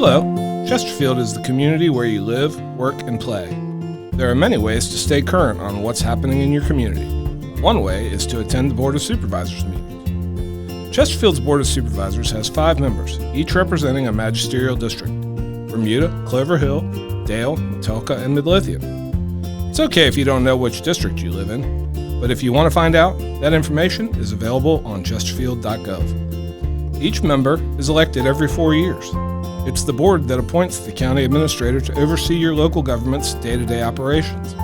Hello, Chesterfield is the community where you live, work, and play. There are many ways to stay current on what's happening in your community. One way is to attend the Board of Supervisors meetings. Chesterfield's Board of Supervisors has 5 members, each representing a magisterial district: Bermuda, Clover Hill, Dale, Metelka, and Midlothian. It's okay if you don't know which district you live in, but if you want to find out, that information is available on chesterfield.gov. Each member is elected every 4 years. It's the board that appoints the county administrator to oversee your local government's day-to-day operations.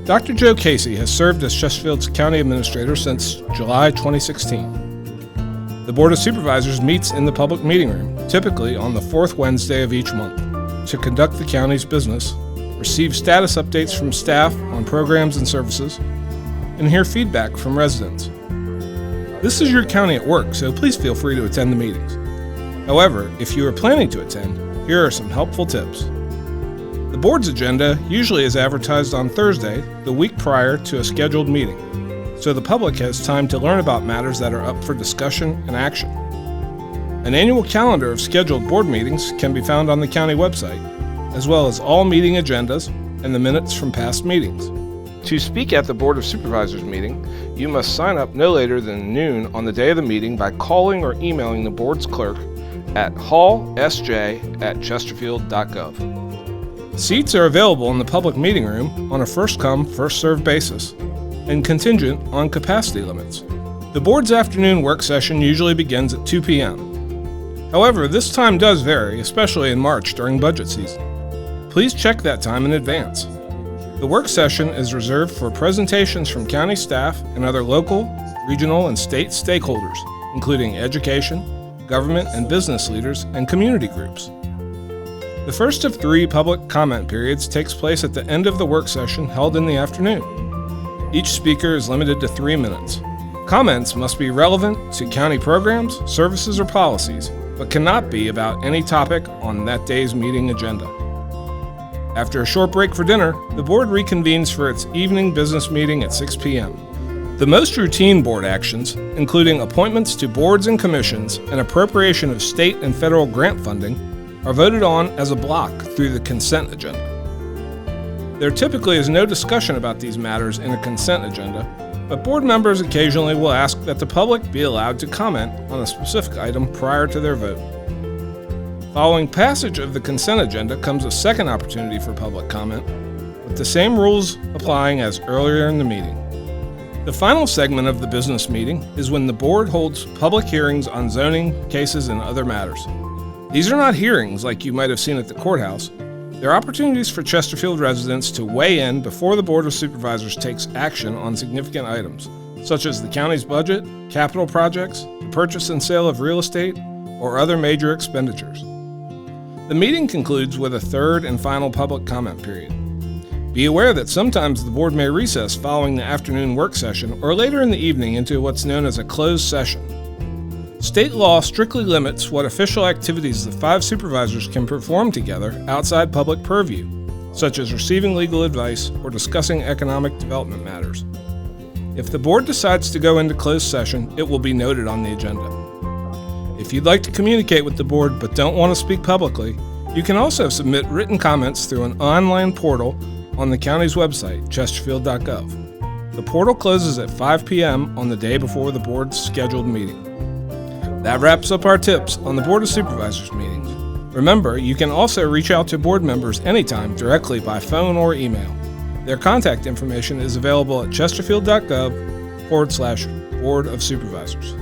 Dr. Joe Casey has served as Chesterfield's county administrator since July 2016. The Board of Supervisors meets in the public meeting room, typically on the 4th Wednesday of each month, to conduct the county's business, receive status updates from staff on programs and services, and hear feedback from residents. This is your county at work, so please feel free to attend the meetings. However, if you are planning to attend, here are some helpful tips. The board's agenda usually is advertised on Thursday, the week prior to a scheduled meeting, so the public has time to learn about matters that are up for discussion and action. An annual calendar of scheduled board meetings can be found on the county website, as well as all meeting agendas and the minutes from past meetings. To speak at the Board of Supervisors meeting, you must sign up no later than noon on the day of the meeting by calling or emailing the board's clerk at hallsj@chesterfield.gov. Seats are available in the public meeting room on a first-come, first-served basis and contingent on capacity limits. The board's afternoon work session usually begins at 2 p.m. However, this time does vary, especially in March during budget season. Please check that time in advance. The work session is reserved for presentations from county staff and other local, regional, and state stakeholders, including education, government and business leaders, and community groups. The first of 3 public comment periods takes place at the end of the work session held in the afternoon. Each speaker is limited to 3 minutes. Comments must be relevant to county programs, services, or policies, but cannot be about any topic on that day's meeting agenda. After a short break for dinner, the board reconvenes for its evening business meeting at 6 p.m. The most routine board actions, including appointments to boards and commissions and appropriation of state and federal grant funding, are voted on as a block through the consent agenda. There typically is no discussion about these matters in a consent agenda, but board members occasionally will ask that the public be allowed to comment on a specific item prior to their vote. Following passage of the consent agenda comes a second opportunity for public comment, with the same rules applying as earlier in the meeting. The final segment of the business meeting is when the board holds public hearings on zoning cases and other matters. These are not hearings like you might have seen at the courthouse. They're opportunities for Chesterfield residents to weigh in before the Board of Supervisors takes action on significant items, such as the county's budget, capital projects, the purchase and sale of real estate, or other major expenditures. The meeting concludes with a third and final public comment period. Be aware that sometimes the board may recess following the afternoon work session or later in the evening into what's known as a closed session. State law strictly limits what official activities the 5 supervisors can perform together outside public purview, such as receiving legal advice or discussing economic development matters. If the board decides to go into closed session, it will be noted on the agenda. If you'd like to communicate with the board but don't want to speak publicly, you can also submit written comments through an online portal on the county's website, chesterfield.gov. The portal closes at 5 p.m. on the day before the board's scheduled meeting. That wraps up our tips on the Board of Supervisors meetings. Remember, you can also reach out to board members anytime directly by phone or email. Their contact information is available at chesterfield.gov/Board of Supervisors.